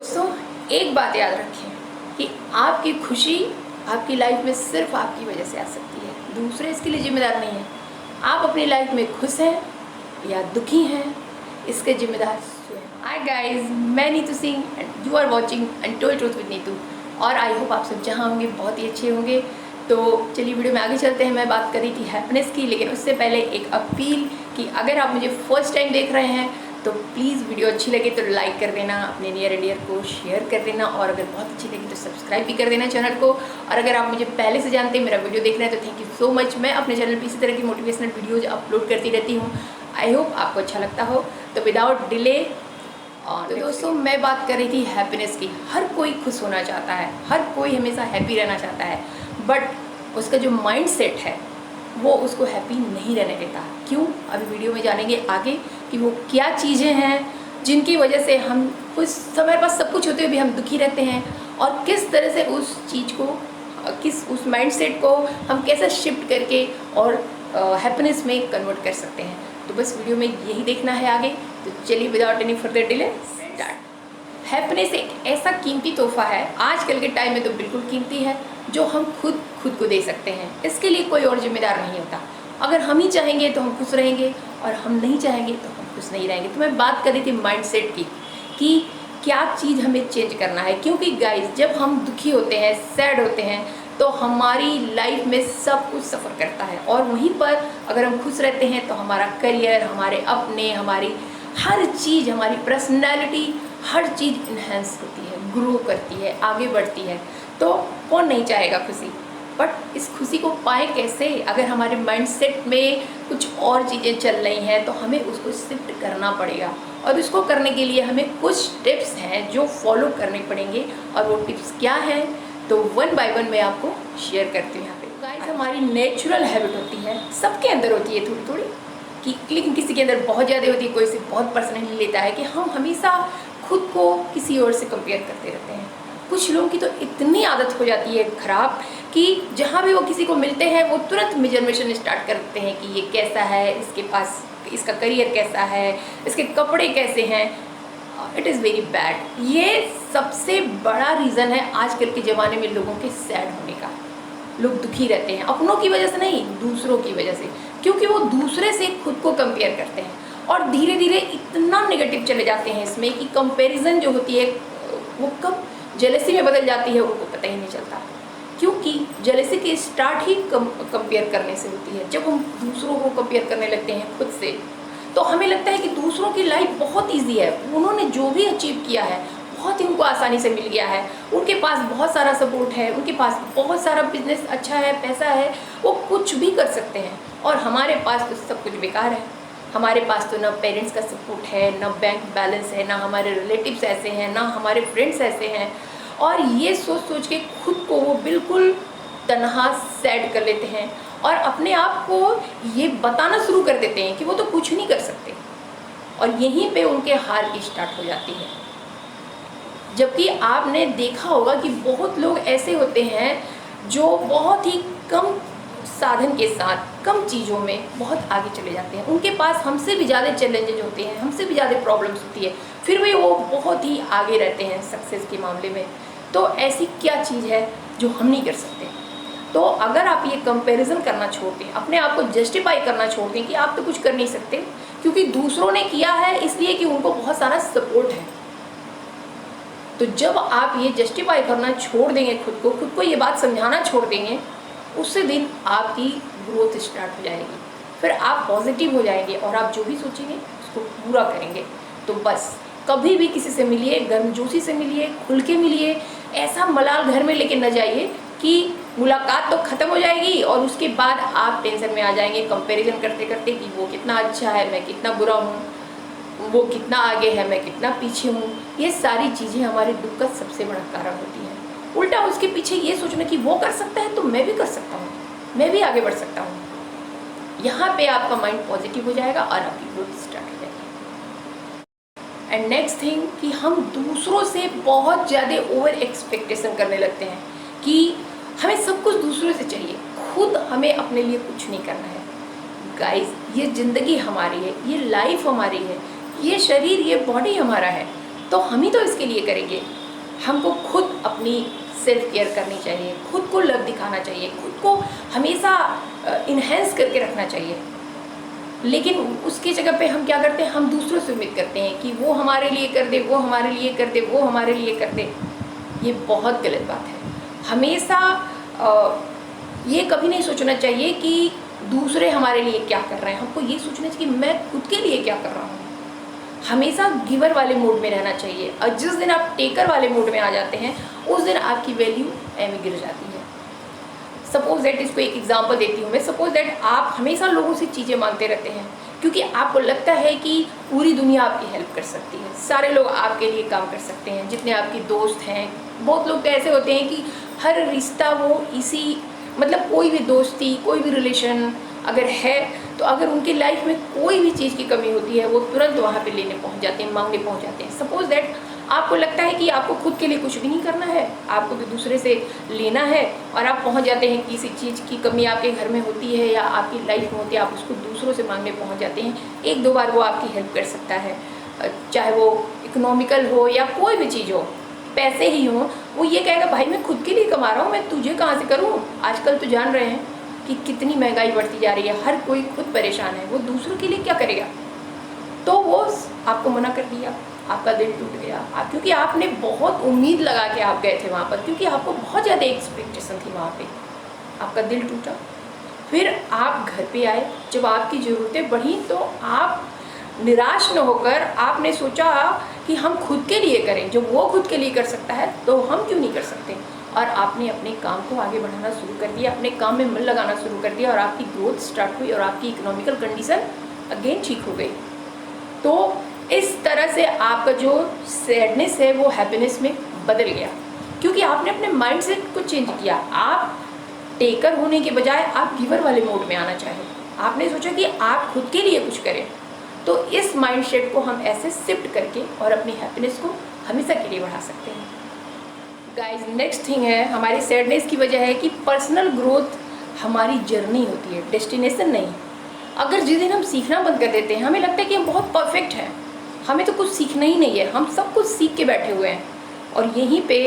दोस्तों, एक बात याद रखें कि आपकी खुशी आपकी लाइफ में सिर्फ आपकी वजह से आ सकती है, दूसरे इसके लिए जिम्मेदार नहीं है। आप अपनी लाइफ में खुश हैं या दुखी हैं, इसके जिम्मेदार स्वयं। हाय गाइस, मैं Neetu Singh and you are watching untold truth with Neetu. और आई होप आप सब जहाँ होंगे बहुत ही अच्छे होंगे। तो चलिए वीडियो में आगे चलते हैं। मैं बात कर रही थी हैप्पीनेस की, लेकिन उससे पहले एक अपील कि अगर आप मुझे फर्स्ट टाइम देख रहे हैं तो प्लीज़ वीडियो अच्छी लगे तो लाइक कर देना, अपने नियर एंड डियर को शेयर कर देना, और अगर बहुत अच्छी लगी तो सब्सक्राइब भी कर देना चैनल को। और अगर आप मुझे पहले से जानते हैं, मेरा वीडियो देख रहे हैं, तो थैंक यू सो मच। मैं अपने चैनल पर इसी तरह की मोटिवेशनल वीडियोज अपलोड करती रहती हूँ। आई होप आपको अच्छा लगता हो। तो विदाउट डिले, तो दोस्तों मैं बात कर रही थी हैप्पीनेस की। हर कोई खुश होना चाहता है, हर कोई हमेशा हैप्पी रहना चाहता है, बट उसका जो माइंड सेट है वो उसको हैप्पी नहीं रहने देता। क्यों? अभी वीडियो में जानेंगे आगे कि वो क्या चीज़ें हैं जिनकी वजह से हम हमारे पास सब कुछ होते हुए भी हम दुखी रहते हैं, और किस तरह से उस चीज़ को, उस माइंडसेट को हम कैसे शिफ्ट करके और हैप्पीनेस में कन्वर्ट कर सकते हैं। तो बस वीडियो में यही देखना है आगे। तो चलिए without any further delay start. Happiness एक ऐसा कीमती तोहफा है, आजकल के टाइम में तो बिल्कुल कीमती है, जो हम खुद को दे सकते हैं। इसके लिए कोई और जिम्मेदार नहीं होता। अगर हम ही चाहेंगे तो हम खुश रहेंगे, और हम नहीं चाहेंगे तो हम खुश नहीं रहेंगे। तो मैं बात कर रही थी माइंडसेट की कि क्या चीज़ हमें चेंज करना है। क्योंकि गाइस, जब हम दुखी होते हैं, सैड होते हैं, तो हमारी लाइफ में सब कुछ सफ़र करता है, और वहीं पर अगर हम खुश रहते हैं तो हमारा करियर, हमारे अपने, हमारी हर चीज़, हमारी पर्सनैलिटी, हर चीज़ इन्हेंस होती है, ग्रो करती है, आगे बढ़ती है। तो कौन नहीं चाहेगा खुशी? बट इस खुशी को पाए कैसे? अगर हमारे माइंडसेट में कुछ और चीज़ें चल रही हैं तो हमें उसको शिफ्ट करना पड़ेगा, और उसको करने के लिए हमें कुछ टिप्स हैं जो फॉलो करने पड़ेंगे। और वो टिप्स क्या हैं तो वन बाय वन मैं आपको शेयर करती हूँ यहाँ पे। गाइस, हमारी नेचुरल हैबिट होती है, सबके अंदर होती है थोड़ी थोड़ी, लेकिन किसी के अंदर बहुत ज़्यादा होती है। कोई इसे बहुत पर्सनली लेता है कि हम हमेशा खुद को किसी और से कंपेयर करते रहते हैं। कुछ लोगों की तो इतनी आदत हो जाती है खराब कि जहाँ भी वो किसी को मिलते हैं वो तुरंत मेजरमेशन स्टार्ट करते हैं कि ये कैसा है, इसके पास इसका करियर कैसा है, इसके कपड़े कैसे हैं। It is very bad. ये सबसे बड़ा रीज़न है आजकल के ज़माने में लोगों के सैड होने का। लोग दुखी रहते हैं अपनों की वजह से नहीं, दूसरों की वजह से, क्योंकि वो दूसरे से खुद को कंपेयर करते हैं, और धीरे धीरे इतना नेगेटिव चले जाते हैं इसमें कि कंपैरिजन जो होती है वो कब जेलसी में बदल जाती है उनको पता ही नहीं चलता। क्योंकि जेलसी की स्टार्ट ही कंपेयर करने से होती है। जब हम दूसरों को कंपेयर करने लगते हैं खुद से, तो हमें लगता है कि दूसरों की लाइफ बहुत ईजी है, उन्होंने जो भी अचीव किया है बहुत ही उनको आसानी से मिल गया है, उनके पास बहुत सारा सपोर्ट है, उनके पास बहुत सारा बिजनेस अच्छा है, पैसा है, वो कुछ भी कर सकते हैं, और हमारे पास तो सब कुछ बेकार है। हमारे पास तो ना पेरेंट्स का सपोर्ट है, ना बैंक बैलेंस है, ना हमारे रिलेटिव्स ऐसे हैं, ना हमारे फ्रेंड्स ऐसे हैं। और ये सोच सोच के खुद को वो बिल्कुल तनहा सैड कर लेते हैं, और अपने आप को ये बताना शुरू कर देते हैं कि वो तो कुछ नहीं कर सकते, और यहीं पे उनके हार की स्टार्ट हो जाती है। जबकि आपने देखा होगा कि बहुत लोग ऐसे होते हैं जो बहुत ही कम साधन के साथ, कम चीज़ों में बहुत आगे चले जाते हैं। उनके पास हमसे भी ज़्यादा चैलेंजेज होते हैं, हमसे भी ज़्यादा प्रॉब्लम्स होती है, फिर भी वो बहुत ही आगे रहते हैं सक्सेस के मामले में। तो ऐसी क्या चीज़ है जो हम नहीं कर सकते? तो अगर आप ये कंपैरिजन करना छोड़ दें, अपने आप को जस्टिफाई करना छोड़ दें कि आप तो कुछ कर नहीं सकते क्योंकि दूसरों ने किया है, इसलिए कि उनको बहुत सारा सपोर्ट है, तो जब आप ये जस्टिफाई करना छोड़ देंगे, खुद को ये बात समझाना छोड़ देंगे, उससे दिन आपकी ग्रोथ स्टार्ट हो जाएगी। फिर आप पॉजिटिव हो जाएंगे, और आप जो भी सोचेंगे उसको पूरा करेंगे। तो बस कभी भी किसी से मिलिए, गर्मजोशी से मिलिए, खुल के मिलिए। ऐसा मलाल घर में लेके न जाइए कि मुलाकात तो ख़त्म हो जाएगी और उसके बाद आप टेंशन में आ जाएंगे कंपैरिजन करते करते कि वो कितना अच्छा है, मैं कितना बुरा हूँ, वो कितना आगे है, मैं कितना पीछे हूँ। ये सारी चीज़ें हमारे दुख का सबसे बड़ा कारण होती हैं। उल्टा उसके पीछे ये सोचना कि वो कर सकता है तो मैं भी कर सकता हूँ, मैं भी आगे बढ़ सकता हूँ। यहाँ पे आपका माइंड पॉजिटिव हो जाएगा और आपकी ग्रोथ स्टार्ट हो जाएगी। एंड नेक्स्ट थिंग कि हम दूसरों से बहुत ज़्यादा ओवर एक्सपेक्टेशन करने लगते हैं कि हमें सब कुछ दूसरों से चाहिए, खुद हमें अपने लिए कुछ नहीं करना है। गाइस, ये ज़िंदगी हमारी है, ये लाइफ हमारी है, ये शरीर, ये बॉडी हमारा है। तो हम ही तो इसके लिए करेंगे। हमको खुद अपनी सेल्फ केयर करनी चाहिए, खुद को लव दिखाना चाहिए, खुद को हमेशा इन्हेंस करके रखना चाहिए। लेकिन उसकी जगह पे हम क्या करते हैं, हम दूसरों से उम्मीद करते हैं कि वो हमारे लिए कर दे, वो हमारे लिए कर दे, वो हमारे लिए कर दे। ये बहुत गलत बात है। हमेशा ये कभी नहीं सोचना चाहिए कि दूसरे हमारे लिए क्या कर रहे हैं। हमको ये सोचना चाहिए कि मैं खुद के लिए क्या कर रहा हूँ। हमेशा गिवर वाले मोड में रहना चाहिए, और जिस दिन आप टेकर वाले मोड में आ जाते हैं उस दिन आपकी वैल्यू एवं गिर जाती है। सपोज दैट, इसको एक एग्जांपल देती हूँ मैं। सपोज दैट आप हमेशा लोगों से चीज़ें मांगते रहते हैं क्योंकि आपको लगता है कि पूरी दुनिया आपकी हेल्प कर सकती है, सारे लोग आपके लिए काम कर सकते हैं, जितने आपके दोस्त हैं। बहुत लोग ऐसे होते हैं कि हर रिश्ता वो इसी मतलब कोई भी दोस्ती, कोई भी रिलेशन अगर है तो अगर उनकी लाइफ में कोई भी चीज़ की कमी होती है वो तुरंत वहाँ पे लेने पहुँच जाते हैं, मांगने पहुँच जाते हैं। सपोज दैट आपको लगता है कि आपको खुद के लिए कुछ भी नहीं करना है, आपको तो दूसरे से लेना है, और आप पहुँच जाते हैं किसी चीज़ की कमी आपके घर में होती है या आपकी लाइफ में होती है, आप उसको दूसरों से मांगने पहुँच जाते हैं। एक दो बार वो आपकी हेल्प कर सकता है, चाहे वो इकोनॉमिकल हो या कोई भी चीज़ हो, पैसे ही हों। वो ये कहेगा भाई मैं खुद के लिए कमा रहा हूँ, मैं तुझे कहाँ से करूँ। आजकल तो जान रहे हैं कि कितनी महंगाई बढ़ती जा रही है, हर कोई खुद परेशान है, वो दूसरों के लिए क्या करेगा। तो वो आपको मना कर दिया, आपका दिल टूट गया, क्योंकि आपने बहुत उम्मीद लगा के आप गए थे वहाँ पर, क्योंकि आपको बहुत ज़्यादा एक्सपेक्टेशन थी वहाँ पे, आपका दिल टूटा। फिर आप घर पे आए, जब आपकी ज़रूरतें बढ़ी तो आप निराश न होकर आपने सोचा कि हम खुद के लिए करें, जो वो खुद के लिए कर सकता है तो हम क्यों नहीं कर सकते। और आपने अपने काम को आगे बढ़ाना शुरू कर दिया, अपने काम में मन लगाना शुरू कर दिया, और आपकी ग्रोथ स्टार्ट हुई और आपकी इकोनॉमिकल कंडीशन अगेन ठीक हो गई। तो इस तरह से आपका जो सैडनेस है वो हैप्पीनेस में बदल गया, क्योंकि आपने अपने माइंडसेट को चेंज किया। आप टेकर होने के बजाय आप गिवर वाले मोड में आना चाहे। आपने सोचा कि आप खुद के लिए कुछ करें। तो इस माइंडसेट को हम ऐसे शिफ्ट करके और अपनी हैप्पीनेस को हमेशा के लिए बढ़ा सकते हैं। गाइस, नेक्स्ट थिंग है हमारी सैडनेस की वजह है कि पर्सनल ग्रोथ हमारी जर्नी होती है, डेस्टिनेशन नहीं। अगर जिस दिन हम सीखना बंद कर देते हैं, हमें लगता है कि हम बहुत परफेक्ट हैं, हमें तो कुछ सीखना ही नहीं है, हम सब कुछ सीख के बैठे हुए हैं, और यहीं पे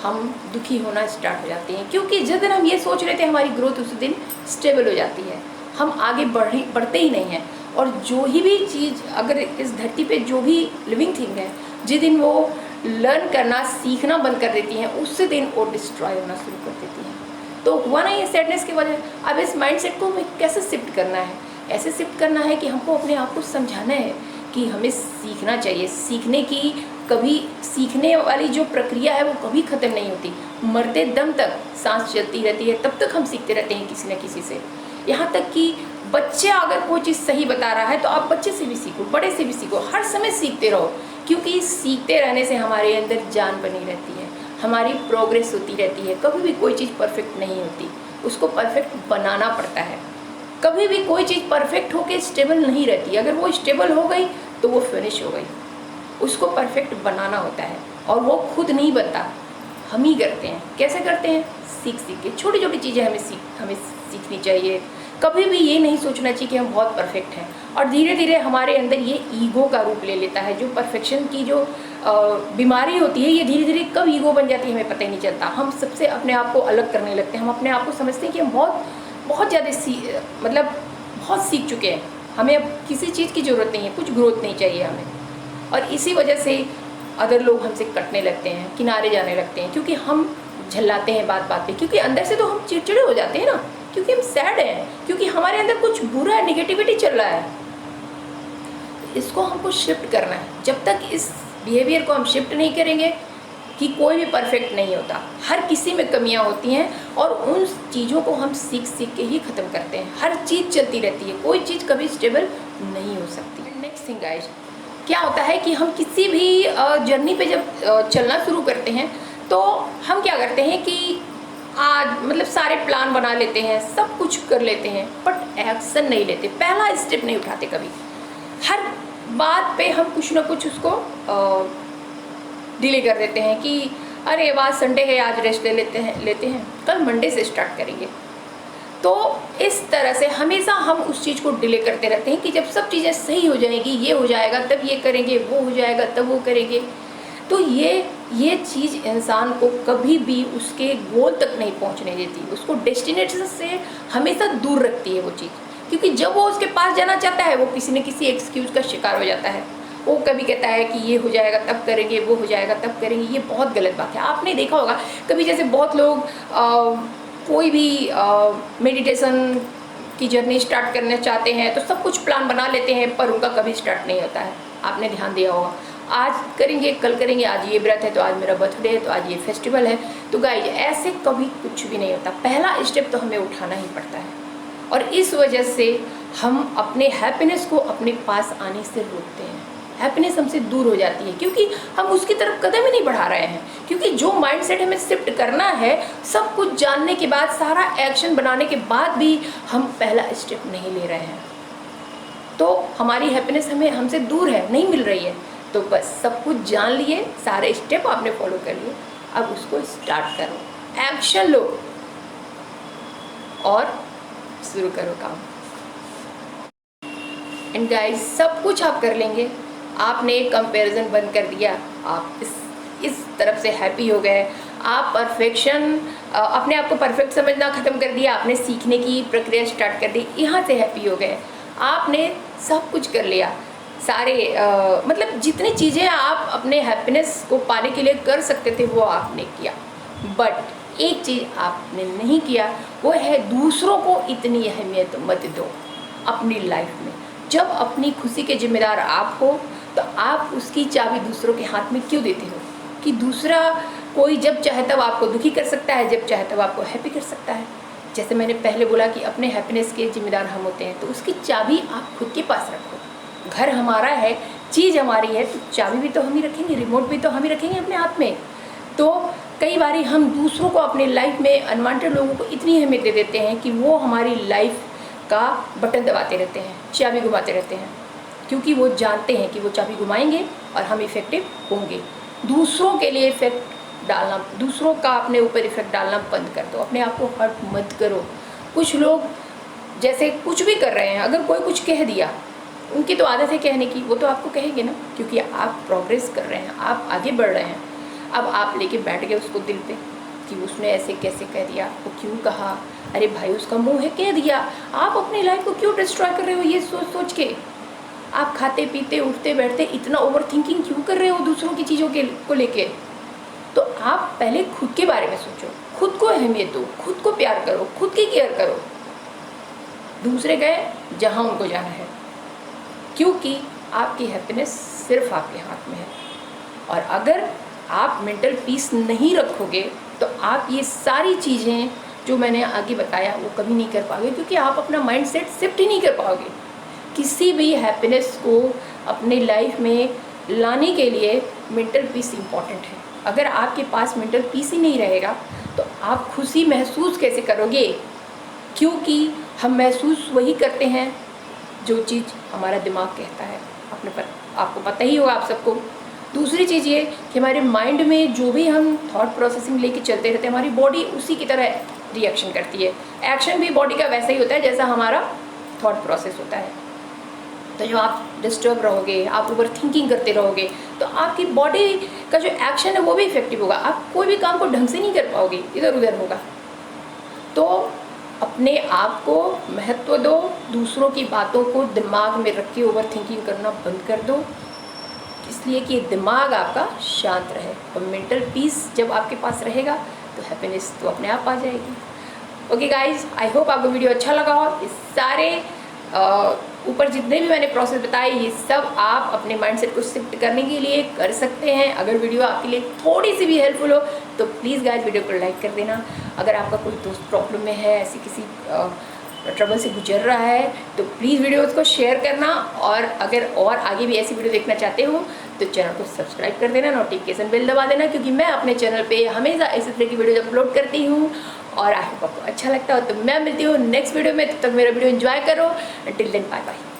हम दुखी होना स्टार्ट हो जाते हैं। क्योंकि जिस दिन हम ये सोच रहे थे हमारी ग्रोथ उस दिन स्टेबल हो जाती है, हम आगे बढ़ते ही नहीं हैं। और जो ही भी चीज़ अगर इस धरती पे जो भी लिविंग थिंग है, जिस दिन वो लर्न करना सीखना बंद कर देती हैं, उसी दिन वो डिस्ट्रॉय होना शुरू कर देती हैं। तो हुआ ना ये सैडनेस की वजह। अब इस माइंडसेट को हमें कैसे शिफ्ट करना है? ऐसे शिफ्ट करना है कि हमको अपने आप को समझाना है कि हमें सीखना चाहिए। सीखने की कभी सीखने वाली जो प्रक्रिया है वो कभी ख़त्म नहीं होती। मरते दम तक सांस चलती रहती है, तब तक हम सीखते रहते हैं किसी न किसी से। यहाँ तक कि बच्चा अगर कोई चीज़ सही बता रहा है तो आप बच्चे से भी सीखो, बड़े से भी सीखो, हर समय सीखते रहो, क्योंकि सीखते रहने से हमारे अंदर जान बनी रहती है, हमारी प्रोग्रेस होती रहती है। कभी भी कोई चीज़ परफेक्ट नहीं होती, उसको परफेक्ट बनाना पड़ता है। कभी भी कोई चीज़ परफेक्ट होकर स्टेबल नहीं रहती, अगर वो स्टेबल हो गई तो वो फिनिश हो गई। उसको परफेक्ट बनाना होता है, और वो खुद नहीं बनता, हम ही करते हैं। कैसे करते हैं? सीख के। छोटी छोटी चीज़ें हमें सीखनी चाहिए। कभी भी ये नहीं सोचना चाहिए कि हम बहुत परफेक्ट हैं, और धीरे धीरे हमारे अंदर ये ईगो का रूप ले लेता है। जो परफेक्शन की जो बीमारी होती है, ये धीरे धीरे कब ईगो बन जाती है हमें पता ही नहीं चलता। हम सबसे अपने आप को अलग करने लगते हैं। हम अपने आप को समझते हैं कि हम बहुत ज़्यादा मतलब बहुत सीख चुके हैं, हमें अब किसी चीज़ की ज़रूरत नहीं है, कुछ ग्रोथ नहीं चाहिए हमें। और इसी वजह से अदर लोग हमसे कटने लगते हैं, किनारे जाने लगते हैं, क्योंकि हम झल्लाते हैं बात बात पे। क्योंकि अंदर से तो हम चिड़चिड़े हो जाते हैं ना, क्योंकि हम सैड हैं, क्योंकि हमारे अंदर कुछ बुरा नेगेटिविटी चल रहा है। इसको हमको शिफ्ट करना है। जब तक इस बिहेवियर को हम शिफ्ट नहीं करेंगे कि कोई भी परफेक्ट नहीं होता, हर किसी में कमियां होती हैं, और उन चीज़ों को हम सीख के ही ख़त्म करते हैं। हर चीज़ चलती रहती है, कोई चीज़ कभी स्टेबल नहीं हो सकती। नेक्स्ट थिंग गाइस, क्या होता है कि हम किसी भी जर्नी पे जब चलना शुरू करते हैं तो हम क्या करते हैं कि आज मतलब सारे प्लान बना लेते हैं, सब कुछ कर लेते हैं, बट एक्शन नहीं लेते, पहला स्टेप नहीं उठाते कभी। हर बात पे हम कुछ ना कुछ उसको डिले कर देते हैं कि अरे आज संडे है, आज रेस्ट लेते हैं, कल मंडे से स्टार्ट करेंगे। तो इस तरह से हमेशा हम उस चीज़ को डिले करते रहते हैं कि जब सब चीज़ें सही हो जाएंगी, ये हो जाएगा तब ये करेंगे, वो हो जाएगा तब वो करेंगे। तो ये चीज़ इंसान को कभी भी उसके गोल तक नहीं पहुंचने देती, उसको डेस्टिनेशन से हमेशा दूर रखती है वो चीज़। क्योंकि जब वो उसके पास जाना चाहता है वो किसी न किसी एक्सक्यूज़ का शिकार हो जाता है। वो कभी कहता है कि ये हो जाएगा तब करेंगे, वो हो जाएगा तब करेंगे। ये बहुत गलत बात है। आपने देखा होगा कभी, जैसे बहुत लोग कोई भी मेडिटेशन की जर्नी स्टार्ट करना चाहते हैं तो सब कुछ प्लान बना लेते हैं, पर उनका कभी स्टार्ट नहीं होता है। आपने ध्यान दिया होगा, आज करेंगे कल करेंगे, आज ये व्रत है तो आज मेरा बर्थडे है तो आज ये फेस्टिवल है। तो गाइस ऐसे कभी कुछ भी नहीं होता। पहला स्टेप तो हमें उठाना ही पड़ता है, और इस वजह से हम अपने हैप्पीनेस को अपने पास आने से रोकते हैं। हैप्पीनेस हमसे दूर हो जाती है क्योंकि हम उसकी तरफ कदम ही नहीं बढ़ा रहे हैं। क्योंकि जो माइंडसेट हमें शिफ्ट करना है, सब कुछ जानने के बाद, सारा एक्शन बनाने के बाद भी हम पहला स्टेप नहीं ले रहे हैं, तो हमारी हैप्पीनेस हमसे दूर है, नहीं मिल रही है। तो बस सब कुछ जान लिए, सारे स्टेप आपने फॉलो कर लिए, अब उसको स्टार्ट करो, एक्शन लो और शुरू करो काम। एंड गाइस सब कुछ आप कर लेंगे। आपने कंपैरिजन बंद कर दिया, आप इस तरफ से हैप्पी हो गए, आप परफेक्शन, अपने आप को परफेक्ट समझना ख़त्म कर दिया, आपने सीखने की प्रक्रिया स्टार्ट कर दी, यहाँ से हैप्पी हो गए। आपने सब कुछ कर लिया, सारे मतलब जितनी चीज़ें आप अपने हैप्पीनेस को पाने के लिए कर सकते थे वो आपने किया। बट एक चीज़ आपने नहीं किया, वो है दूसरों को इतनी अहमियत मत दो अपनी लाइफ में। जब अपनी खुशी के जिम्मेदार आप हो तो आप उसकी चाबी दूसरों के हाथ में क्यों देते हो कि दूसरा कोई जब चाहे तब आपको दुखी कर सकता है, जब चाहे तब आपको हैप्पी कर सकता है। जैसे मैंने पहले बोला कि अपने हैप्पीनेस के जिम्मेदार हम होते हैं, तो उसकी चाबी आप खुद के पास रखो। घर हमारा है, चीज़ हमारी है, तो चाबी भी तो हम ही रखेंगे, रिमोट भी तो हम ही रखेंगे अपने हाथ में। तो कई बारी हम दूसरों को अपने लाइफ में अनवांटेड लोगों को इतनी अहमियत दे देते हैं कि वो हमारी लाइफ का बटन दबाते रहते हैं, चाबी घुमाते रहते हैं, क्योंकि वो जानते हैं कि वो चाबी घुमाएंगे और हम इफ़ेक्टिव होंगे। दूसरों के लिए इफ़ेक्ट डालना, दूसरों का अपने ऊपर इफ़ेक्ट डालना बंद कर दो, अपने आप को हर्ट मत करो। कुछ लोग जैसे कुछ भी कर रहे हैं, अगर कोई कुछ कह दिया, उनकी तो आदत है कहने की, वो तो आपको कहेंगे ना, क्योंकि आप प्रोग्रेस कर रहे हैं, आप आगे बढ़ रहे हैं। अब आप लेके बैठ गए उसको दिल पे कि उसने ऐसे कैसे कह दिया, वो क्यों कहा, अरे भाई उसका मुंह है कह दिया। आप अपनी लाइफ को क्यों डिस्ट्रॉय कर रहे हो ये सोच सोच के? आप खाते पीते उठते बैठते इतना ओवर थिंकिंग क्यों कर रहे हो दूसरों की चीज़ों को लेके? तो आप पहले खुद के बारे में सोचो, खुद को अहमियत दो, खुद को प्यार करो, खुद की केयर करो। दूसरे गए जहाँ उनको जाना है, क्योंकि आपकी हैप्पीनेस सिर्फ आपके हाथ में है। और अगर आप मेंटल पीस नहीं रखोगे तो आप ये सारी चीज़ें जो मैंने आगे बताया वो कभी नहीं कर पाओगे, क्योंकि आप अपना माइंडसेट शिफ्ट ही नहीं कर पाओगे। किसी भी हैप्पीनेस को अपने लाइफ में लाने के लिए मेंटल पीस इम्पॉर्टेंट है। अगर आपके पास मेंटल पीस ही नहीं रहेगा तो आप खुशी महसूस कैसे करोगे? क्योंकि हम महसूस वही करते हैं जो चीज़ हमारा दिमाग कहता है। आपको पता ही होगा आप सबको। दूसरी चीज़ ये कि हमारे माइंड में जो भी हम थॉट प्रोसेसिंग लेके चलते रहते हैं, हमारी बॉडी उसी की तरह रिएक्शन करती है। एक्शन भी बॉडी का वैसा ही होता है जैसा हमारा थॉट प्रोसेस होता है। तो जब आप डिस्टर्ब रहोगे, आप ओवर थिंकिंग करते रहोगे, तो आपकी बॉडी का जो एक्शन है वो भी इफेक्टिव होगा। आप कोई भी काम को ढंग से नहीं कर पाओगे, इधर उधर होगा। तो अपने आप को महत्व दो, दूसरों की बातों को दिमाग में रख के ओवर थिंकिंग करना बंद कर दो, इसलिए कि दिमाग आपका शांत रहे। और मेंटल पीस जब आपके पास रहेगा तो हैप्पीनेस तो अपने आप आ जाएगी। ओके गाइज, आई होप आपको वीडियो अच्छा लगा हो। इस सारे ऊपर जितने भी मैंने प्रोसेस बताए ये सब आप अपने माइंडसेट को शिफ्ट करने के लिए कर सकते हैं। अगर वीडियो आपके लिए थोड़ी सी भी हेल्पफुल हो तो प्लीज़ गाइज वीडियो को लाइक कर देना। अगर आपका कोई दोस्त प्रॉब्लम में है, ऐसी किसी ट्रबल से गुजर रहा है, तो प्लीज़ वीडियो को शेयर करना। और अगर और आगे भी ऐसी वीडियो देखना चाहते हो तो चैनल को सब्सक्राइब कर देना, नोटिफिकेशन बेल दबा देना, क्योंकि मैं अपने चैनल पे हमेशा इसी तरह की वीडियो अपलोड करती हूँ। और आई होप आपको अच्छा लगता हो। तो मैं मिलती हूँ नेक्स्ट वीडियो में, तब तक मेरा वीडियो एंजॉय करो। Till then bye bye.